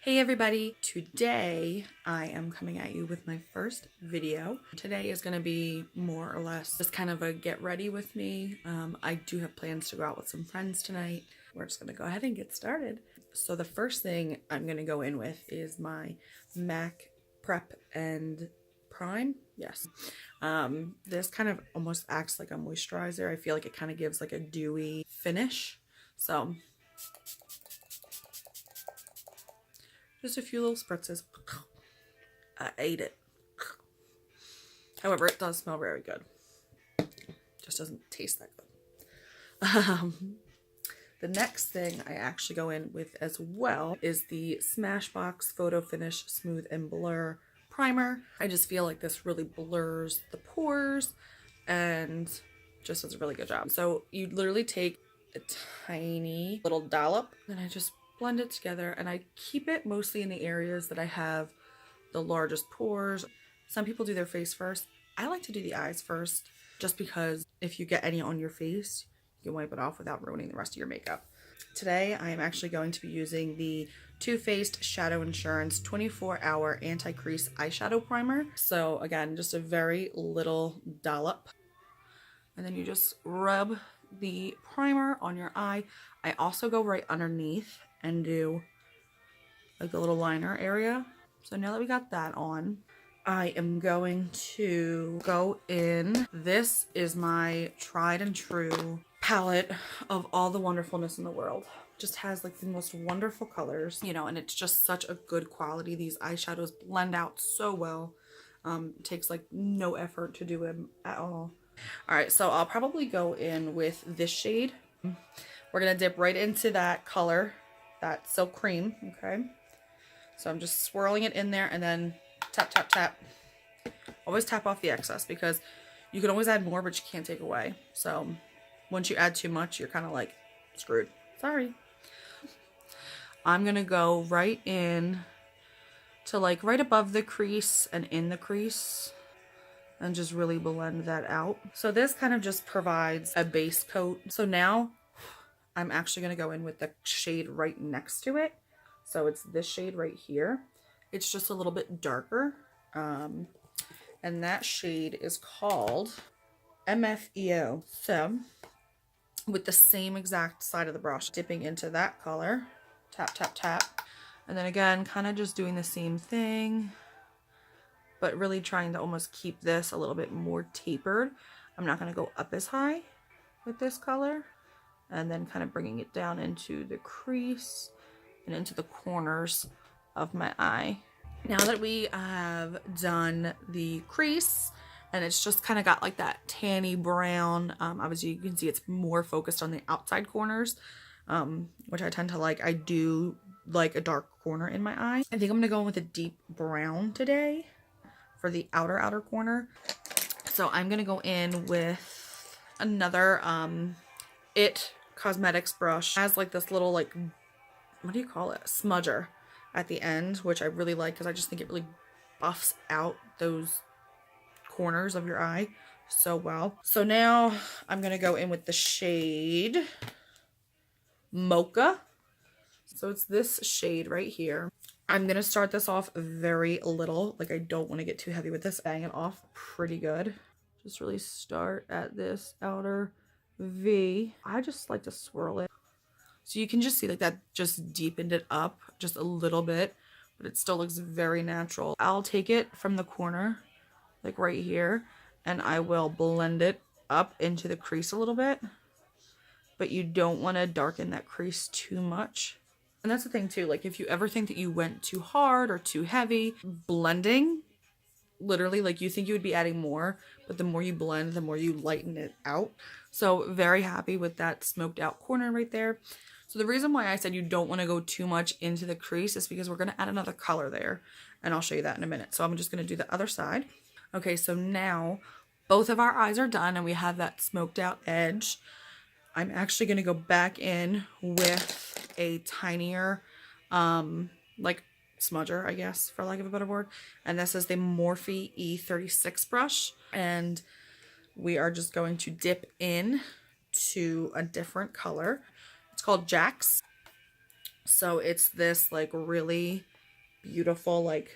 Hey everybody, today I am coming at you with my first video. Today is going to be more or less just kind of a get ready with me. I do have plans to go out with some friends tonight. We're just going to go ahead and get started. So the first thing I'm going to go in with is my MAC Prep and Prime. Yes. This kind of almost acts like a moisturizer. I feel like it kind of gives like a dewy finish. So just a few little spritzes. I ate it. However, it does smell very good. Just doesn't taste that good. The next thing I actually go in with as well is the Smashbox Photo Finish Smooth and Blur Primer. I just feel like this really blurs the pores and just does a really good job. So you literally take a tiny little dollop and I just blend it together, and I keep it mostly in the areas that I have the largest pores. Some people do their face first. I like to do the eyes first, just because if you get any on your face, you can wipe it off without ruining the rest of your makeup. Today, I am actually going to be using the Too Faced Shadow Insurance 24-Hour Anti-Crease Eyeshadow Primer. So again, just a very little dollop. And then you just rub the primer on your eye. I also go right underneath and do like the little liner area. So now that we got that on, I am going to go in. This is my tried and true palette of all the wonderfulness in the world. Just has like the most wonderful colors, you know, and it's just such a good quality. These eyeshadows blend out so well. It takes like no effort to do them at all. All right, so I'll probably go in with this shade. We're gonna dip right into that color, that Silk Cream, okay? So I'm just swirling it in there and then tap, tap, tap. Always tap off the excess because you can always add more, but you can't take away. So once you add too much, you're kind of like screwed. Sorry. I'm gonna go right in to like right above the crease and in the crease and just really blend that out. So this kind of just provides a base coat. So now I'm actually going to go in with the shade right next to it. So it's this shade right here. It's just a little bit darker. And that shade is called MFEO. So with the same exact side of the brush, dipping into that color, tap, tap, tap. And then again, kind of just doing the same thing, but really trying to almost keep this a little bit more tapered. I'm not going to go up as high with this color. And then kind of bringing it down into the crease and into the corners of my eye. Now that we have done the crease and it's just kind of got like that tanny brown, obviously you can see it's more focused on the outside corners, which I tend to like. I do like a dark corner in my eye. I think I'm gonna go in with a deep brown today for the outer corner. So I'm gonna go in with another It Cosmetics brush. It has like this little like, what do you call it, smudger at the end, which I really like because I just think it really buffs out those corners of your eye so well. So now I'm gonna go in with the shade Mocha. So it's this shade right here. I'm gonna start this off very little, like I don't want to get too heavy with this. Bang it off pretty good. Just really start at this outer V. I just like to swirl it. So you can just see like that just deepened it up just a little bit, but it still looks very natural. I'll take it from the corner, like right here, and I will blend it up into the crease a little bit, but you don't want to darken that crease too much. And that's the thing too, like if you ever think that you went too hard or too heavy, blending, literally, like you think you would be adding more, but the more you blend, the more you lighten it out. So very happy with that smoked out corner right there. So the reason why I said you don't want to go too much into the crease is because we're going to add another color there, and I'll show you that in a minute. So I'm just going to do the other side. Okay, so now both of our eyes are done and we have that smoked out edge. I'm actually going to go back in with a tinier like smudger, I guess, for lack of a better word. And this is the Morphe E36 brush. And we are just going to dip in to a different color. It's called Jax. So it's this like really beautiful like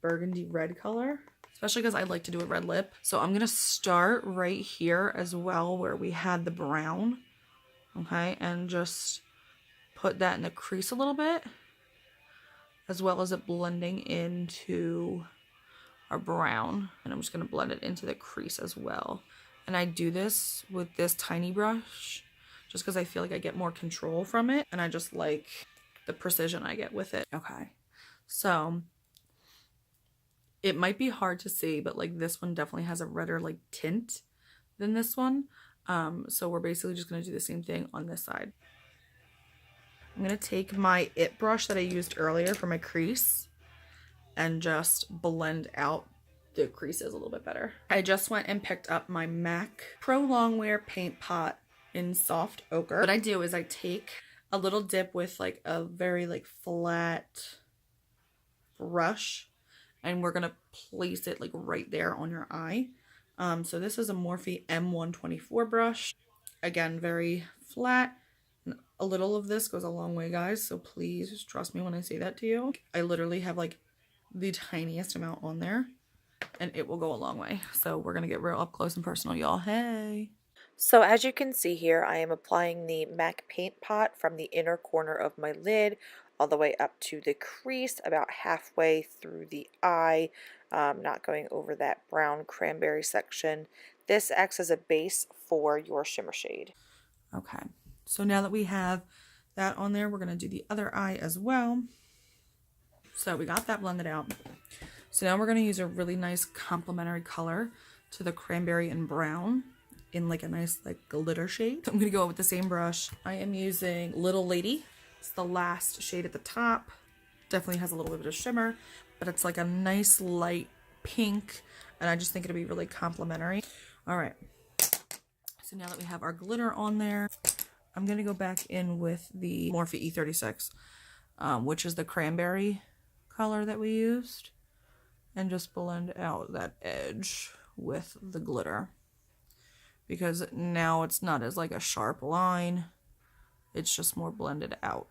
burgundy red color, especially because I'd like to do a red lip. So I'm gonna start right here as well where we had the brown, okay, and just put that in the crease a little bit, as well as it blending into our brown. And I'm just gonna blend it into the crease as well. And I do this with this tiny brush just because I feel like I get more control from it, and I just like the precision I get with it. Okay, so it might be hard to see, but like this one definitely has a redder like tint than this one. So we're basically just gonna do the same thing on this side. I'm gonna take my It brush that I used earlier for my crease and just blend out the creases a little bit better. I just went and picked up my MAC Pro Longwear paint pot in soft ochre. What I do is I take a little dip with like a very like flat brush, and we're gonna place it like right there on your eye. So this is a Morphe M124 brush. Again, very flat. A little of this goes a long way, guys, so please just trust me when I say that to you. I literally have like the tiniest amount on there, and it will go a long way. So we're gonna get real up close and personal, y'all. Hey. So as you can see here, I am applying the MAC paint pot from the inner corner of my lid all the way up to the crease, about halfway through the eye, not going over that brown cranberry section. This acts as a base for your shimmer shade. Okay, so now that we have that on there, we're gonna do the other eye as well. So we got that blended out. So now we're gonna use a really nice complementary color to the cranberry and brown in like a nice like glitter shade. So I'm gonna go with the same brush. I am using Little Lady. It's the last shade at the top. Definitely has a little bit of shimmer, but it's like a nice light pink, and I just think it'll be really complementary. All right, so now that we have our glitter on there, I'm gonna go back in with the Morphe E36, which is the cranberry color that we used, and just blend out that edge with the glitter, because now it's not as like a sharp line, it's just more blended out.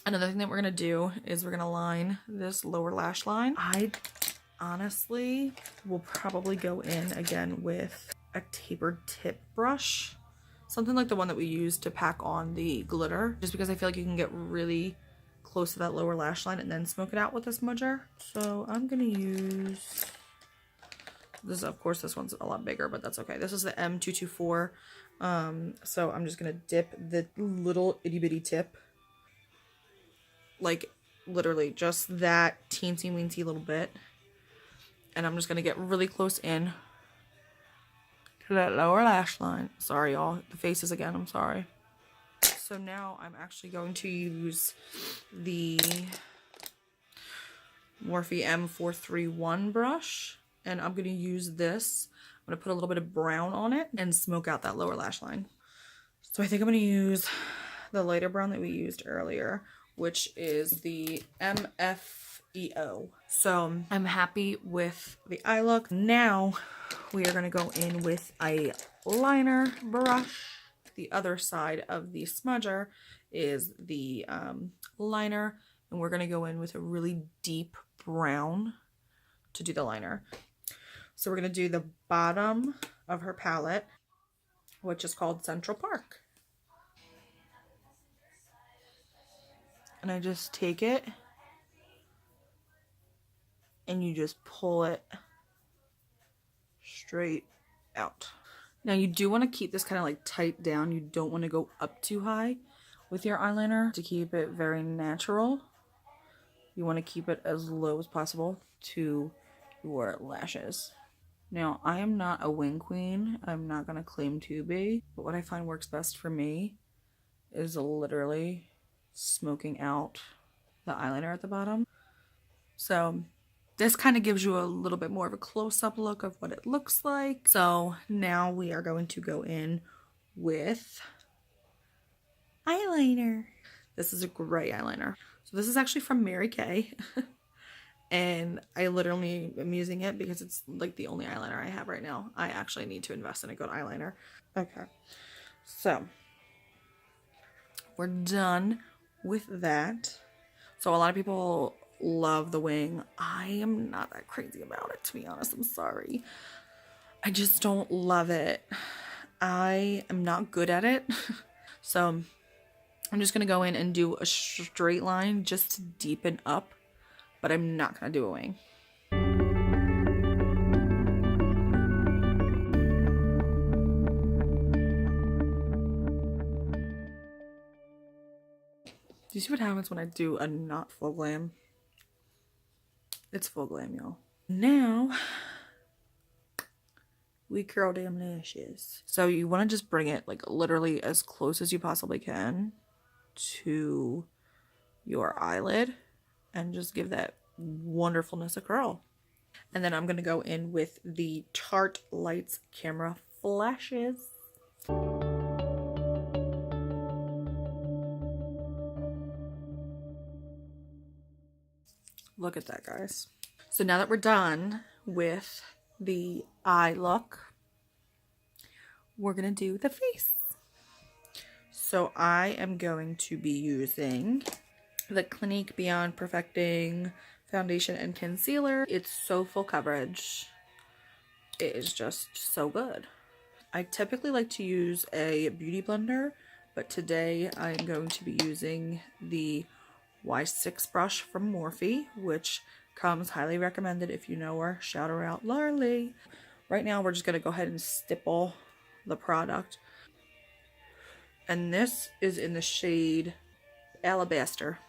Another thing that we're gonna do is we're gonna line this lower lash line. I honestly will probably go in again with a tapered tip brush, something like the one that we used to pack on the glitter, just because I feel like you can get really close to that lower lash line and then smoke it out with a smudger. So I'm gonna use this. Of course, this one's a lot bigger, but that's okay. This is the M224. So I'm just gonna dip the little itty bitty tip, like literally just that teensy weensy little bit, and I'm just gonna get really close in to that lower lash line. Sorry, y'all, the faces again. I'm sorry. So now I'm actually going to use the Morphe M431 brush, and I'm going to use this. I'm going to put a little bit of brown on it and smoke out that lower lash line. So I think I'm going to use the lighter brown that we used earlier, which is the MFEO. So I'm happy with the eye look. Now we are going to go in with a liner brush. The other side of the smudger is the liner, and we're going to go in with a really deep brown to do the liner. So we're going to do the bottom of her palette, which is called Central Park. And I just take it and you just pull it straight out. Now you do want to keep this kind of like tight down. You don't want to go up too high with your eyeliner to keep it very natural. You want to keep it as low as possible to your lashes. Now, I am not a wing queen. I'm not going to claim to be. But what I find works best for me is literally smoking out the eyeliner at the bottom. So this kind of gives you a little bit more of a close-up look of what it looks like. So now we are going to go in with eyeliner. This is a gray eyeliner. So this is actually from Mary Kay. And I literally am using it because it's like the only eyeliner I have right now. I actually need to invest in a good eyeliner. Okay. So we're done with that. So a lot of people love the wing. I am not that crazy about it, to be honest. I'm sorry. I just don't love it. I am not good at it. So I'm just going to go in and do a straight line just to deepen up, but I'm not going to do a wing. Do you see what happens when I do a not full glam? It's full glam, y'all. Now, we curl them lashes. So you want to just bring it like literally as close as you possibly can to your eyelid and just give that wonderfulness a curl. And then I'm going to go in with the Tarte Lights Camera Flashes. Look at that, guys. So now that we're done with the eye look, we're going to do the face. So I am going to be using the Clinique Beyond Perfecting Foundation and Concealer. It's so full coverage. It is just so good. I typically like to use a beauty blender, but today I'm going to be using the Y6 brush from Morphe, which comes highly recommended if you know her. Shout her out, Larly. Right now we're just going to go ahead and stipple the product. And this is in the shade Alabaster.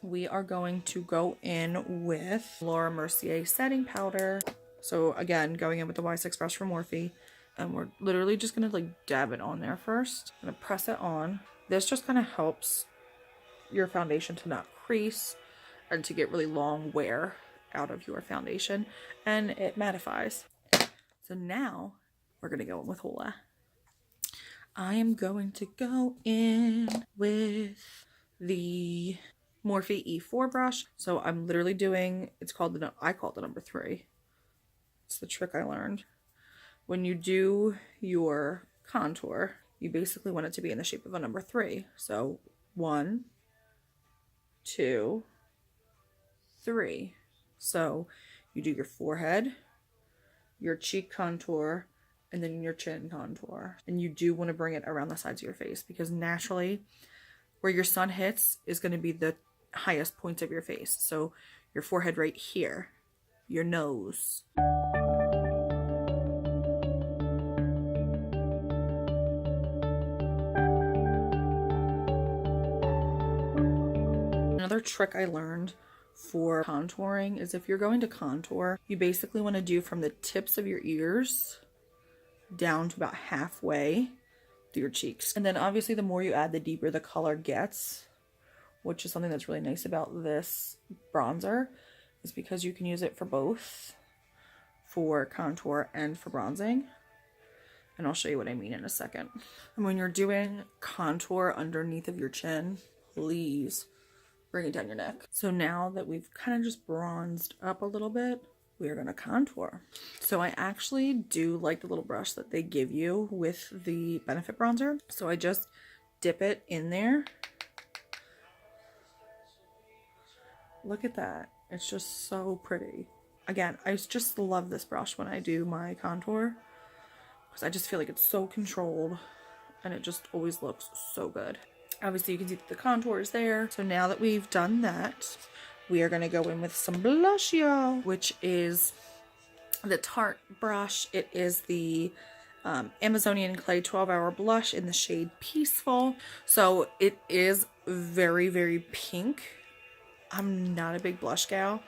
We are going to go in with Laura Mercier setting powder. So again, going in with the Y6 brush from Morphe. And we're literally just going to like dab it on there first. I'm going to press it on. This just kind of helps your foundation to not crease and to get really long wear out of your foundation. And it mattifies. So now we're going to go in with Hoola. I am going to go in with the Morphe E4 brush. So I'm literally doing, I call it the number 3. It's the trick I learned. When you do your contour, you basically want it to be in the shape of a number 3. So 1, 2, 3. So you do your forehead, your cheek contour, and then your chin contour. And you do want to bring it around the sides of your face because naturally where your sun hits is going to be the highest points of your face. So your forehead right here, your nose. Another trick I learned for contouring is if you're going to contour, you basically want to do from the tips of your ears down to about halfway through your cheeks. And then obviously the more you add, the deeper the color gets, which is something that's really nice about this bronzer, is because you can use it for both, for contour and for bronzing. And I'll show you what I mean in a second. And when you're doing contour underneath of your chin, please bring it down your neck. So now that we've kind of just bronzed up a little bit, we are going to contour. So I actually do like the little brush that they give you with the Benefit bronzer. So I just dip it in there. Look at that. It's just so pretty. Again, I just love this brush when I do my contour because I just feel like it's so controlled and it just always looks so good. Obviously you can see that the contour is there. So now that we've done that, we are going to go in with some blush, y'all, which is the Tarte brush. It is the Amazonian Clay 12-Hour Blush in the shade Peaceful. So it is very, very pink. I'm not a big blush gal.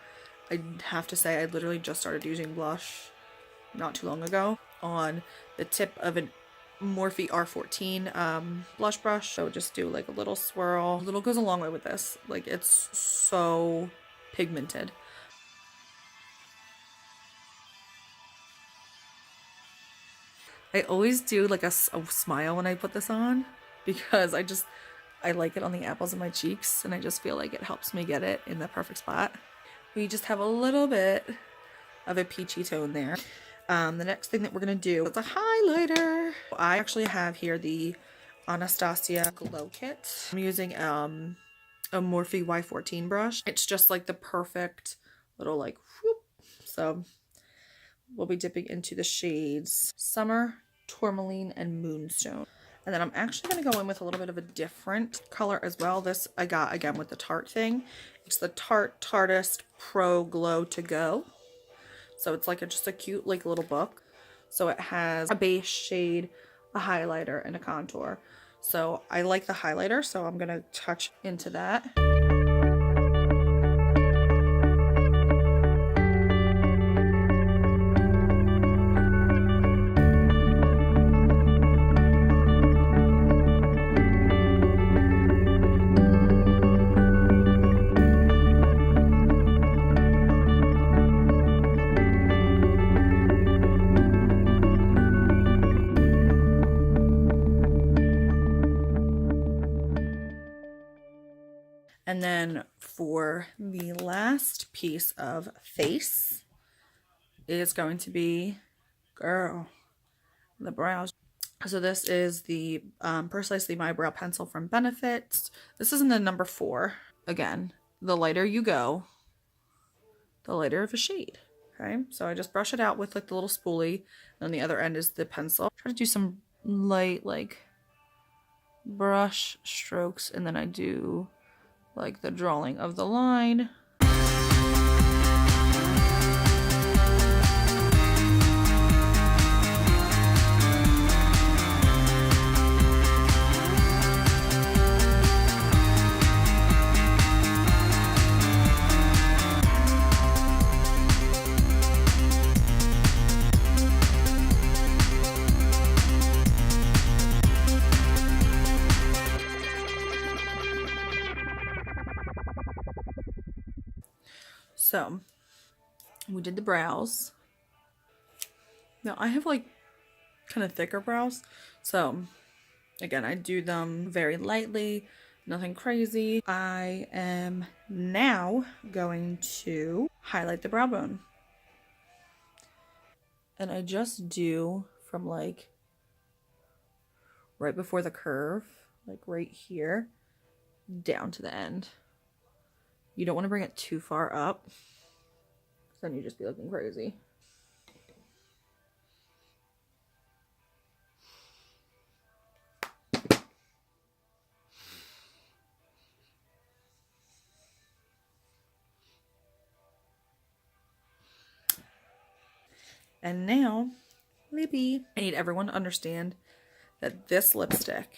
I have to say I literally just started using blush not too long ago on the tip of an Morphe R14 blush brush. So just do like a little swirl. A little goes a long way with this. Like it's so pigmented. I always do like a smile when I put this on because I like it on the apples of my cheeks and I just feel like it helps me get it in the perfect spot. We just have a little bit of a peachy tone there. The next thing that we're going to do is a highlighter. I actually have here the Anastasia Glow Kit. I'm using a Morphe Y14 brush. It's just like the perfect little like whoop. So we'll be dipping into the shades Summer, Tourmaline, and Moonstone. And then I'm actually going to go in with a little bit of a different color as well. This I got again with the Tarte thing. It's the Tarte Tartist Pro Glow to Go. So it's like just a cute like little book. So it has a base shade, a highlighter, and a contour. So I like the highlighter, so I'm going to touch into that. And then for the last piece of face is going to be, girl, the brows. So this is the Precisely My Brow Pencil from Benefit. This is in the number 4. Again, the lighter you go, the lighter of a shade. Okay, so I just brush it out with like the little spoolie. And on the other end is the pencil. Try to do some light like brush strokes, and then I do like the drawing of the line. So we did the brows. Now I have like kind of thicker brows, so again I do them very lightly, nothing crazy. I am now going to highlight the brow bone, and I just do from like right before the curve, like right here, down to the end. You don't want to bring it too far up, then you just be looking crazy. And now, lippy. I need everyone to understand that this lipstick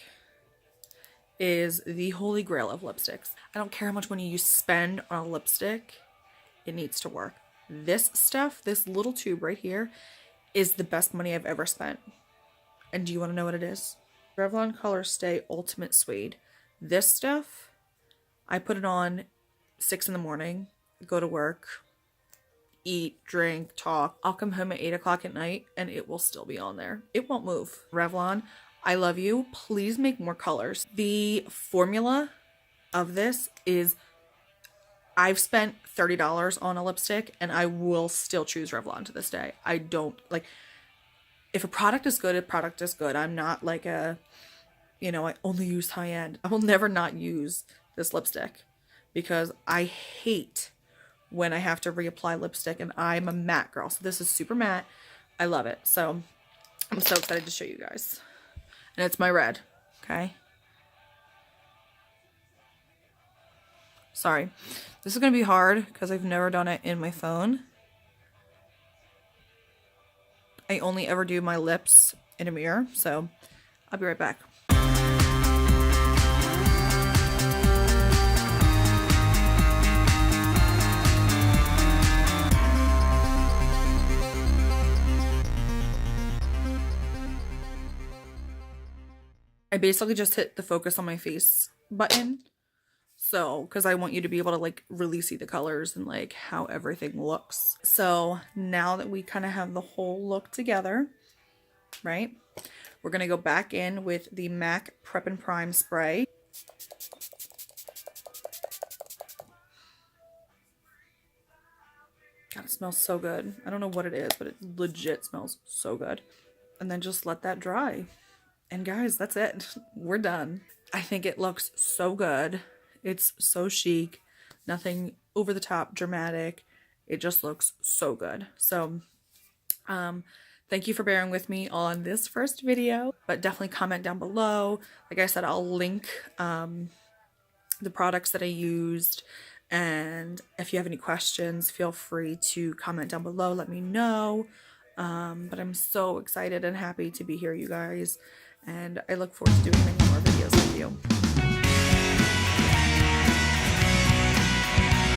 is the holy grail of lipsticks. I don't care how much money you spend on a lipstick, it needs to work. This stuff, this little tube right here, is the best money I've ever spent. And do you want to know what it is? Revlon Color Stay Ultimate Suede. This stuff, I put it on 6 in the morning, go to work, eat, drink, talk. I'll come home at 8 o'clock at night and it will still be on there. It won't move. Revlon, I love you. Please make more colors. The formula of this is, I've spent $30 on a lipstick and I will still choose Revlon to this day. I don't like, if a product is good, a product is good. I'm not like a, you know, I only use high end. I will never not use this lipstick because I hate when I have to reapply lipstick, and I'm a matte girl. So this is super matte. I love it. So I'm so excited to show you guys. And it's my red, okay? Sorry. This is going to be hard because I've never done it in my phone. I only ever do my lips in a mirror, so I'll be right back. I basically just hit the focus on my face button. So, because I want you to be able to like really see the colors and like how everything looks. So now that we kind of have the whole look together, right? We're going to go back in with the MAC Prep and Prime Spray. That smells so good. I don't know what it is, but it legit smells so good. And then just let that dry. And guys, that's it. We're done. I think it looks so good. It's so chic. Nothing over the top dramatic. It just looks so good. So, thank you for bearing with me on this first video, but definitely comment down below. Like I said, I'll link the products that I used, and if you have any questions, feel free to comment down below. Let me know. But I'm so excited and happy to be here, you guys, and I look forward to doing many more videos with you.